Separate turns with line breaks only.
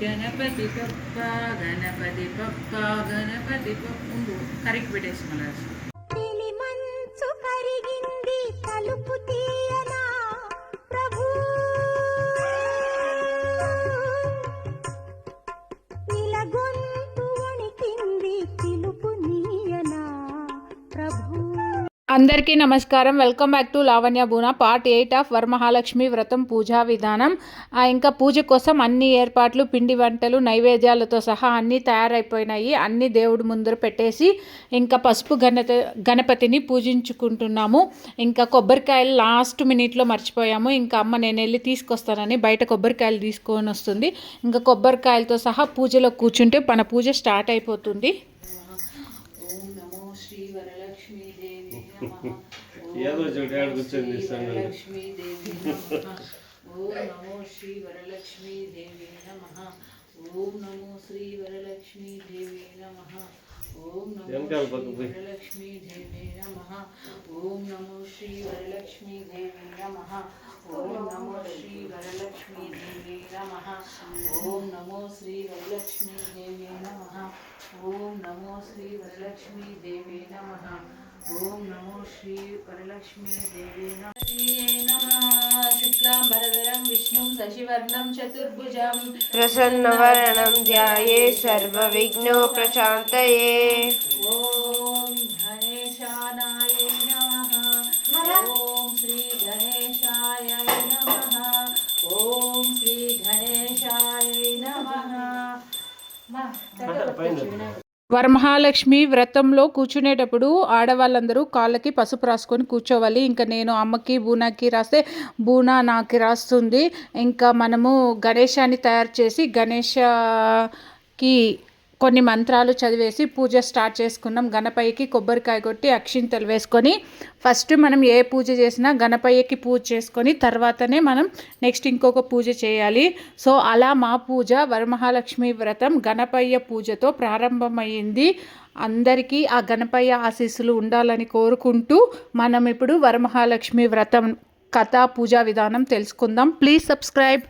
గణపతి పప్ప గణపతి పప్ప గణపతి పప్పు కరెక్ట్ పెట్టేసి మళ్ళీ కరిగింది తలుపు తీయనా ప్రభు నిలగొంతు వణికింది పిలుపు నీయనా ప్రభు. అందరికీ నమస్కారం. వెల్కమ్ బ్యాక్ టు లావణ్య బూనా పార్ట్ 8 ఆఫ్ వరమహాలక్ష్మి వ్రతం పూజా విధానం. ఇంకా పూజ కోసం అన్ని ఏర్పాట్లు, పిండి వంటలు, నైవేద్యాలతో సహా అన్నీ తయారైపోయినాయి. అన్నీ దేవుడి ముందర పెట్టేసి ఇంకా పసుపు గణపతిని పూజించుకుంటున్నాము. ఇంకా కొబ్బరికాయలు లాస్ట్ మినిట్లో మర్చిపోయాము. ఇంకా అమ్మ నేను వెళ్ళి తీసుకొస్తానని బయట కొబ్బరికాయలు తీసుకొని వస్తుంది. ఇంకా కొబ్బరికాయలతో సహా పూజలో కూర్చుంటే మన పూజ స్టార్ట్ అయిపోతుంది.
ఏదో చోటు కూర్చొని
లక్ష్మీదేవి ఓం నమో శ్రీ వరలక్ష్మీదేవి నమః. ఓం నమో శ్రీ వరలక్ష్మీదేవి నమః. ఓం నమో వరలక్ష్మీదేవి నమః. ఓం నమో శ్రీ వరలక్ష్మీదేవి నమః. ఓం నమో శ్రీ వరలక్ష్మీదేవి నమః. ఓం నమో శ్రీ వరలక్ష్మీదేవి నమః. ఓం నమో శ్రీ వరలక్ష్మీదేవి నమః. ఓం నమో శ్రీ వరలక్ష్మీదేవి నమః. శుక్లాంబరధరం విష్ణుం శశివర్ణం చతుర్భుజం
ప్రసన్నవదనం ధ్యాయే సర్వవిఘ్నోపశాంతయే.
ఓం గణేశానాయ నమః. ఓం శ్రీ గణేశాయ నమః. ఓం శ్రీ గణేశాయ నమః. వరమహాలక్ష్మి వ్రతంలో కూర్చునేటప్పుడు ఆడవాళ్ళందరూ కాళ్ళకి పసుపు రాసుకొని కూర్చోవాలి. ఇంకా నేను అమ్మకి బూనాకి రాస్తే బూనా నాకు రాస్తుంది. ఇంకా మనము గణేశాన్ని తయారు చేసి గణేశకి కొన్ని మంత్రాలు చదివేసి పూజ స్టార్ట్ చేసుకున్నాం. గణపయ్యకి కొబ్బరికాయ కొట్టి అక్షింతలు వేసుకొని ఫస్ట్ మనం ఏ పూజ చేసినా గణపయ్యకి పూజ చేసుకొని తర్వాతనే మనం నెక్స్ట్ ఇంకొక పూజ చేయాలి. సో అలా మా పూజ వరమహాలక్ష్మి వ్రతం గణపయ్య పూజతో ప్రారంభమైంది. అందరికీ ఆ గణపయ్య ఆశీస్సులు ఉండాలని కోరుకుంటూ మనం ఇప్పుడు వరమహాలక్ష్మి వ్రతం కథా పూజా విధానం తెలుసుకుందాం. Please subscribe.